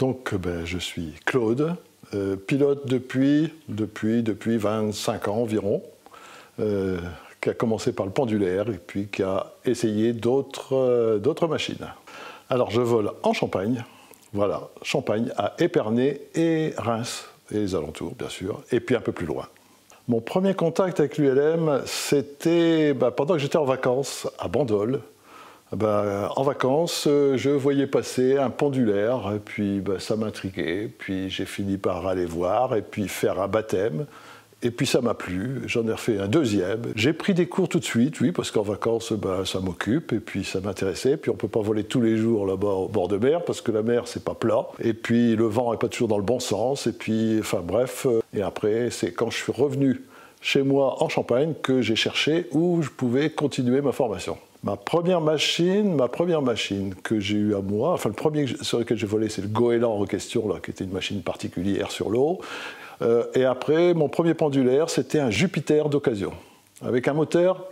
Donc, je suis Claude, pilote depuis 25 ans environ, qui a commencé par le pendulaire et puis qui a essayé d'autres machines. Alors, je vole en Champagne, voilà, Champagne à Épernay et Reims, et les alentours, bien sûr, et puis un peu plus loin. Mon premier contact avec l'ULM, c'était pendant que j'étais en vacances à Bandol. En vacances, je voyais passer un pendulaire, et puis ça m'intriguait, puis j'ai fini par aller voir, et puis faire un baptême, et puis ça m'a plu, j'en ai refait un deuxième. J'ai pris des cours tout de suite, oui, parce qu'en vacances, ça m'occupe, et puis ça m'intéressait, puis on ne peut pas voler tous les jours là-bas au bord de mer, parce que la mer, c'est pas plat, et puis le vent n'est pas toujours dans le bon sens, et puis, enfin bref, et après, c'est quand je suis revenu chez moi en Champagne que j'ai cherché où je pouvais continuer ma formation. Ma première machine que j'ai eue à moi, enfin le premier sur lequel j'ai volé, c'est le Goéland en question, là, qui était une machine particulière sur l'eau. Et après, mon premier pendulaire, c'était un Jupiter d'occasion, avec un moteur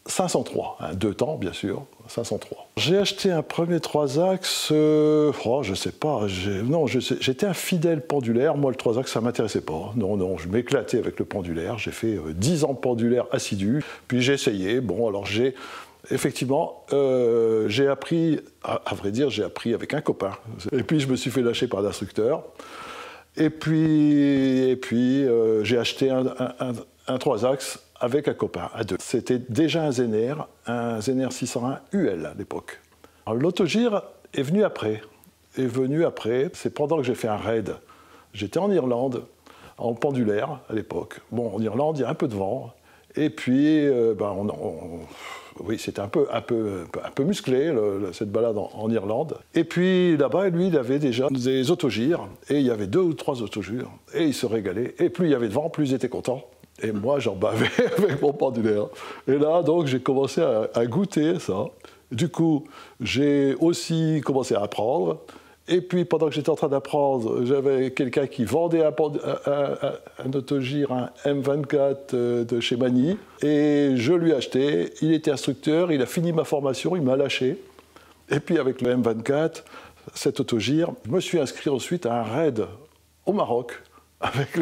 503, un 2 temps bien sûr, 503. J'ai acheté un premier 3 axes, je sais pas, j'étais un fidèle pendulaire, moi le 3 axes ça m'intéressait pas, non, je m'éclatais avec le pendulaire, j'ai fait 10 ans de pendulaire assidu, puis j'ai essayé, alors effectivement, j'ai appris, à vrai dire, j'ai appris avec un copain, et puis je me suis fait lâcher par l'instructeur, et puis j'ai acheté un 3 axes avec un copain, à deux. C'était déjà un Zener 601 UL à l'époque. L'autogire est venu après. C'est pendant que j'ai fait un raid. J'étais en Irlande, en pendulaire à l'époque. Bon, en Irlande, il y a un peu de vent. Et puis, oui, c'était un peu musclé, cette balade en Irlande. Et puis, là-bas, lui, il avait déjà des autogires. Et il y avait 2 ou 3 autogires. Et il se régalait. Et plus il y avait de vent, plus il était content. Et moi, j'en bavais avec mon pendulaire. Et là, donc, j'ai commencé à goûter ça. Du coup, j'ai aussi commencé à apprendre. Et puis, pendant que j'étais en train d'apprendre, j'avais quelqu'un qui vendait un autogire, un M24 de chez Mani. Et je lui ai acheté. Il était instructeur, il a fini ma formation, il m'a lâché. Et puis, avec le M24, cet autogire, je me suis inscrit ensuite à un raid au Maroc avec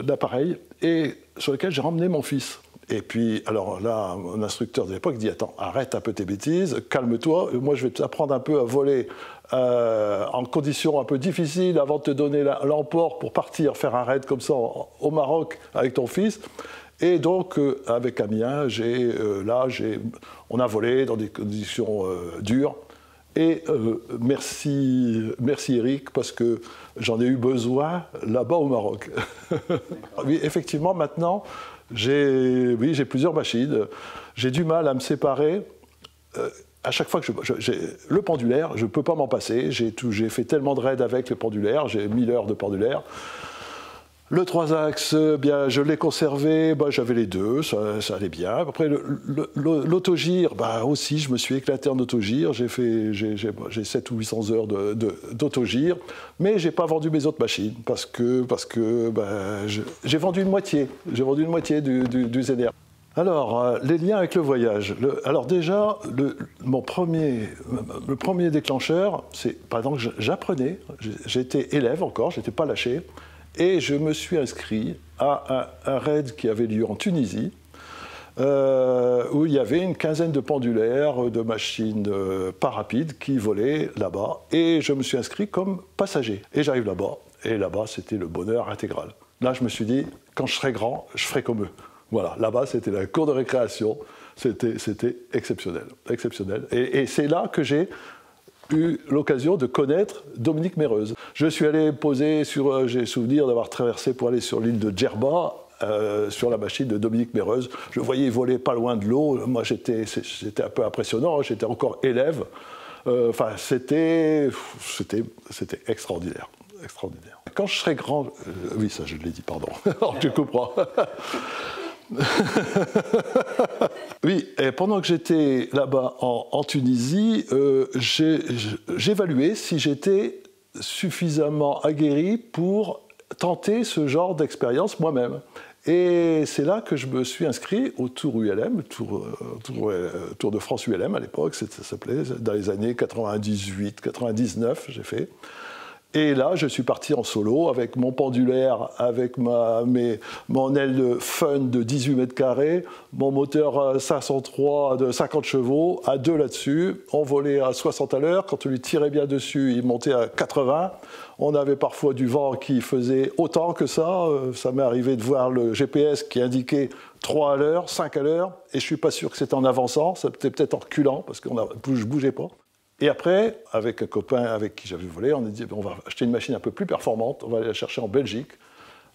l'appareil, et sur lequel j'ai ramené mon fils. Et puis, alors là, mon instructeur de l'époque dit « Attends, arrête un peu tes bêtises, calme-toi, moi je vais t'apprendre un peu à voler en conditions un peu difficiles avant de te donner l'emport pour partir faire un raid comme ça au Maroc avec ton fils. » Et donc, avec Amiens, on a volé dans des conditions dures. Et merci Eric, parce que j'en ai eu besoin là-bas au Maroc. Oui, effectivement, maintenant, j'ai plusieurs machines. J'ai du mal à me séparer. À chaque fois que le pendulaire, je ne peux pas m'en passer. J'ai fait tellement de raids avec le pendulaire, j'ai 1000 heures de pendulaire. Le 3 axes, je l'ai conservé, j'avais les deux, ça allait bien. Après, l'autogire, aussi, je me suis éclaté en autogire. J'ai 700 ou 800 heures d'autogire, mais je n'ai pas vendu mes autres machines parce que j'ai vendu une moitié. J'ai vendu une moitié du Zener. Alors, les liens avec le voyage. Alors déjà, le premier déclencheur, c'est, par exemple, j'apprenais, j'étais élève encore, je n'étais pas lâché. Et je me suis inscrit à un raid qui avait lieu en Tunisie, où il y avait une quinzaine de pendulaires, de machines pas rapides qui volaient là-bas. Et je me suis inscrit comme passager. Et j'arrive là-bas, et là-bas, c'était le bonheur intégral. Là, je me suis dit, quand je serai grand, je ferai comme eux. Voilà, là-bas, c'était la cour de récréation. C'était exceptionnel, exceptionnel. Et c'est là que j'ai eu l'occasion de connaître Dominique Méreuse. Je suis allé poser j'ai souvenir d'avoir traversé pour aller sur l'île de Djerba, sur la machine de Dominique Méreuse. Je voyais voler pas loin de l'eau. Moi, c'était un peu impressionnant. J'étais encore élève. C'était extraordinaire. Extraordinaire. Quand je serai grand... oui, ça, je l'ai dit, pardon. Alors, tu comprends. Oui, et pendant que j'étais là-bas en Tunisie, j'évaluais si j'étais suffisamment aguerri pour tenter ce genre d'expérience moi-même. Et c'est là que je me suis inscrit au Tour ULM, Tour de France ULM à l'époque, ça s'appelait, dans les années 98, 99, j'ai fait. Et là, je suis parti en solo avec mon pendulaire, avec mon aile Fun de 18 mètres carrés, mon moteur 503 de 50 chevaux, à 2 là-dessus. On volait à 60 à l'heure. Quand on lui tirait bien dessus, il montait à 80. On avait parfois du vent qui faisait autant que ça. Ça m'est arrivé de voir le GPS qui indiquait 3 à l'heure, 5 à l'heure. Et je ne suis pas sûr que c'était en avançant. C'était peut-être en reculant parce que je ne bougeais pas. Et après, avec un copain avec qui j'avais volé, on a dit on va acheter une machine un peu plus performante, on va aller la chercher en Belgique,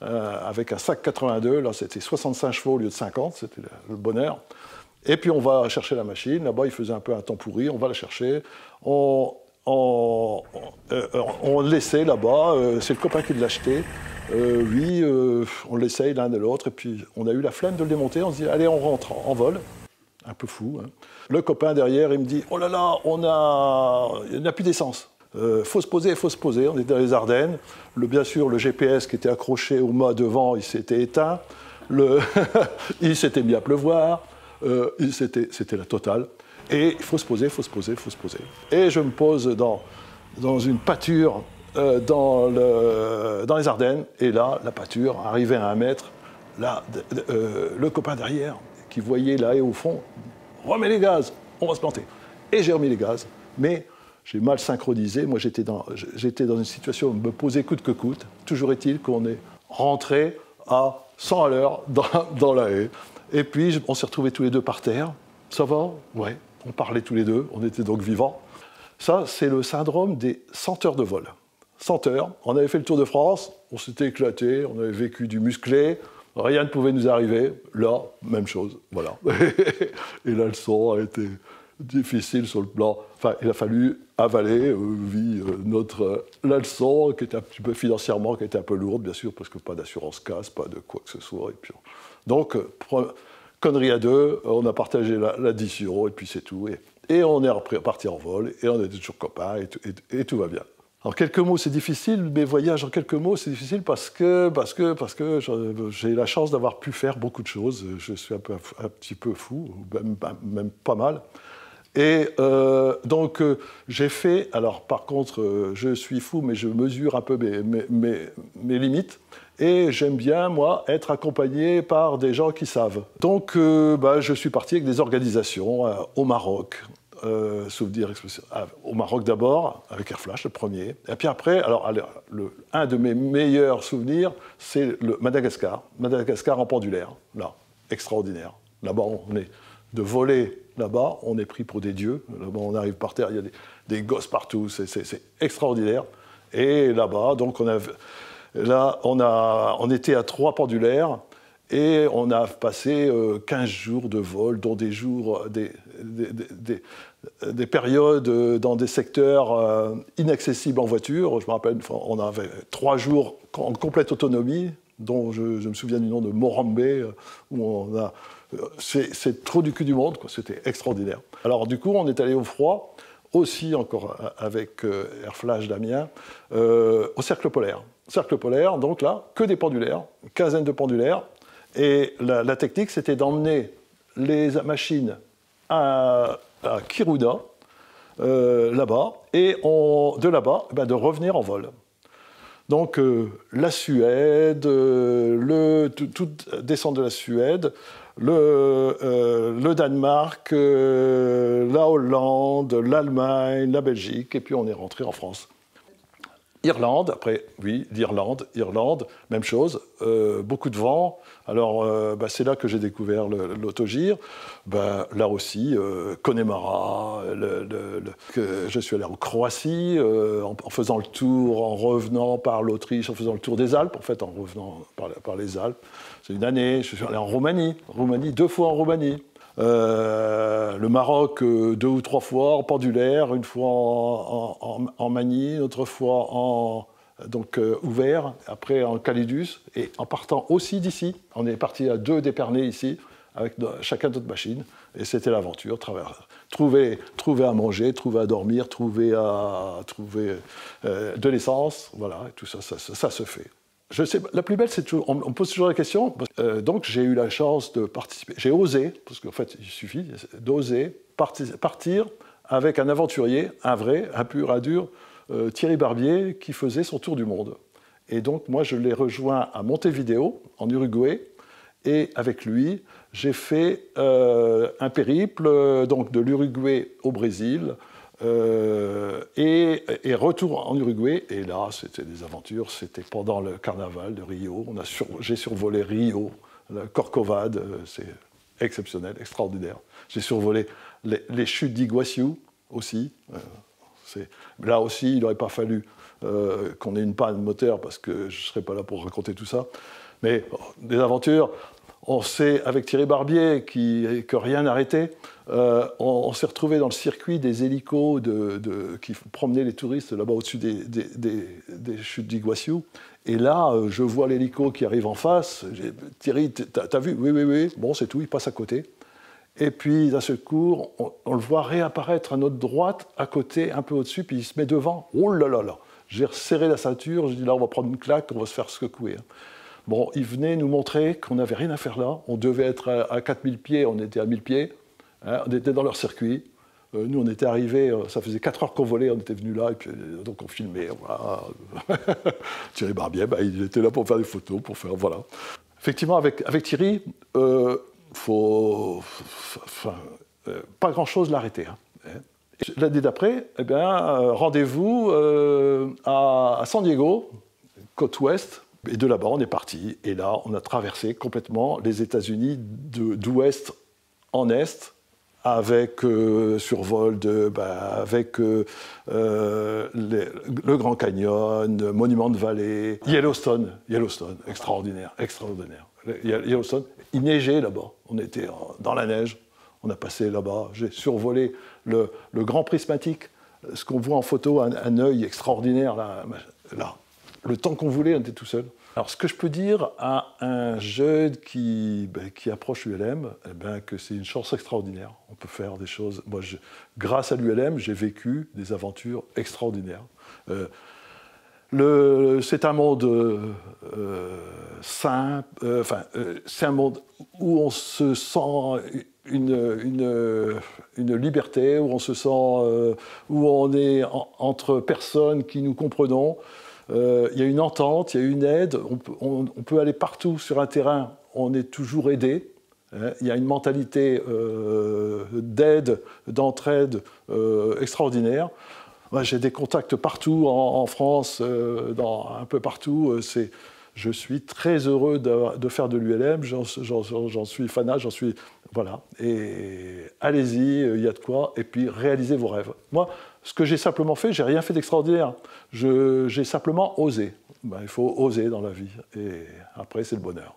avec un sac 82, là c'était 65 chevaux au lieu de 50, c'était le bonheur. Et puis on va chercher la machine, là-bas il faisait un peu un temps pourri, on va la chercher, on le laissait là-bas, c'est le copain qui l'a acheté, on l'essaye l'un de l'autre, et puis on a eu la flemme de le démonter, on se dit allez on rentre en vol. Un peu fou. Hein. Le copain derrière, il me dit « Oh là là, il n'y a plus d'essence. Faut se poser, faut se poser. » On est dans les Ardennes. Bien sûr, le GPS qui était accroché au mât devant, il s'était éteint. Il s'était mis à pleuvoir. C'était la totale. Et il faut se poser, faut se poser, faut se poser. Et je me pose dans une pâture dans les Ardennes. Et là, la pâture arrivait à 1 mètre. Là, le copain derrière, qui voyait là et au fond, remets les gaz, on va se planter. Et j'ai remis les gaz, mais j'ai mal synchronisé. Moi, j'étais dans une situation où me poser coûte que coûte. Toujours est-il qu'on est rentré à 100 à l'heure dans la haie. Et puis, on s'est retrouvés tous les deux par terre. Ça va? Ouais. On parlait tous les deux, on était donc vivants. Ça, c'est le syndrome des 100 heures de vol. 100 heures, on avait fait le Tour de France, on s'était éclaté, on avait vécu du musclé, rien ne pouvait nous arriver. Là, même chose, voilà. Et la leçon a été difficile sur le plan. Enfin, il a fallu avaler, la leçon, qui était un petit peu financièrement, qui était un peu lourde, bien sûr, parce que pas d'assurance casse, pas de quoi que ce soit. Et puis, donc, connerie à deux, on a partagé la 10 €, et puis c'est tout. Et on est reparti en vol, et on était toujours copains, et tout va bien. En quelques mots, c'est difficile, mes voyages en quelques mots, c'est difficile parce que j'ai la chance d'avoir pu faire beaucoup de choses. Je suis un petit peu fou, même pas mal. Et donc, j'ai fait... Alors, par contre, je suis fou, mais je mesure un peu mes limites. Et j'aime bien, moi, être accompagné par des gens qui savent. Donc, je suis parti avec des organisations au Maroc. Souvenir au Maroc d'abord, avec Airflash, le premier. Et puis après, un de mes meilleurs souvenirs, c'est le Madagascar. Madagascar en pendulaire, là, extraordinaire. Là-bas, de voler là-bas, on est pris pour des dieux. Là-bas, on arrive par terre, il y a des gosses partout, c'est extraordinaire. Et là-bas, donc on était à 3 pendulaires. Et on a passé 15 jours de vol, dont des jours, des périodes dans des secteurs inaccessibles en voiture. Je me rappelle, on avait 3 jours en complète autonomie, dont je me souviens du nom de Morambé, où c'est trop du cul du monde, quoi. C'était extraordinaire. Alors du coup, on est allé au froid, aussi encore avec Airflash d'Amiens, au Cercle Polaire. Cercle Polaire, donc là, que des pendulaires, une quinzaine de pendulaires. Et la technique, c'était d'emmener les machines à Kiruna, là-bas, et de là-bas, de revenir en vol. Donc la Suède, toute descente de la Suède, le Danemark, la Hollande, l'Allemagne, la Belgique, et puis on est rentré en France. Irlande, après, oui, Irlande, même chose, beaucoup de vent. Alors, c'est là que j'ai découvert l'autogire. Là aussi, Connemara, je suis allé en Croatie, en faisant le tour, en revenant par l'Autriche, en faisant le tour des Alpes, en fait, en revenant par les Alpes. C'est une année, je suis allé en Roumanie, 2 fois en Roumanie. Le Maroc 2 ou 3 fois en pendulaire, une fois en Manie, une autre fois ouvert, après en Calidus, et en partant aussi d'ici. On est parti à 2 d'Épernay ici, avec chacun notre machine, et c'était l'aventure. Trouver à manger, trouver à dormir, trouver de l'essence, voilà, et tout ça se fait. Je sais, la plus belle, c'est toujours, on me pose toujours la question. Donc j'ai eu la chance de participer. J'ai osé, parce qu'en fait, il suffit d'oser partir avec un aventurier, un vrai, un pur, un dur, Thierry Barbier, qui faisait son tour du monde. Et donc moi, je l'ai rejoint à Montevideo, en Uruguay, et avec lui, j'ai fait un périple donc de l'Uruguay au Brésil. Et retour en Uruguay, et là c'était des aventures, c'était pendant le carnaval de Rio, j'ai survolé Rio, la Corcovade, c'est exceptionnel, extraordinaire. J'ai survolé les chutes d'Iguaçu aussi, là aussi il n'aurait pas fallu qu'on ait une panne moteur parce que je ne serais pas là pour raconter tout ça, mais des aventures. On sait, avec Thierry Barbier, que rien n'arrêtait, on s'est retrouvé dans le circuit des hélicos qui promenaient les touristes là-bas au-dessus des chutes d'Iguaçu. Et là, je vois l'hélico qui arrive en face. Thierry, t'as vu? Oui, oui, oui. Bon, c'est tout, il passe à côté. Et puis, d'un seul coup, on le voit réapparaître à notre droite, à côté, un peu au-dessus, puis il se met devant. Oh là là là! J'ai resserré la ceinture, j'ai dit là, on va prendre une claque, on va se faire secouer. Bon, il venait nous montrer qu'on n'avait rien à faire là. On devait être à 4000 pieds, on était à 1000 pieds. Hein, on était dans leur circuit. Nous, on était arrivés, ça faisait 4 heures qu'on volait, on était venus là, et puis donc on filmait. Voilà. Thierry Barbier, il était là pour faire des photos, pour faire. Voilà. Effectivement, avec Thierry, pas grand-chose l'arrêter. Hein. L'année d'après, rendez-vous à San Diego, côte ouest. Et de là-bas, on est parti. Et là, on a traversé complètement les États-Unis d'ouest en est, avec survol avec le Grand Canyon, Monument de Vallée, Yellowstone, extraordinaire, extraordinaire. Yellowstone, il neigeait là-bas. On était dans la neige. On a passé là-bas. J'ai survolé le grand prismatique, ce qu'on voit en photo, un œil extraordinaire là. Le temps qu'on voulait, on était tout seul. Alors, ce que je peux dire à un jeune qui approche l'ULM, que c'est une chance extraordinaire. On peut faire des choses. Moi, grâce à l'ULM, j'ai vécu des aventures extraordinaires. C'est un monde simple. C'est un monde où on se sent une liberté, où on se sent, où on est entre personnes qui nous comprenons. Il y a une entente, il y a une aide, on peut aller partout sur un terrain, on est toujours aidé. Il y a une mentalité d'aide, d'entraide extraordinaire. Moi, j'ai des contacts partout en France, un peu partout. Je suis très heureux de faire de l'ULM, j'en suis fanat, voilà. Et allez-y, il y a de quoi, et puis réalisez vos rêves. Moi, ce que j'ai simplement fait, j'ai rien fait d'extraordinaire. J'ai simplement osé. Il faut oser dans la vie, et après, c'est le bonheur.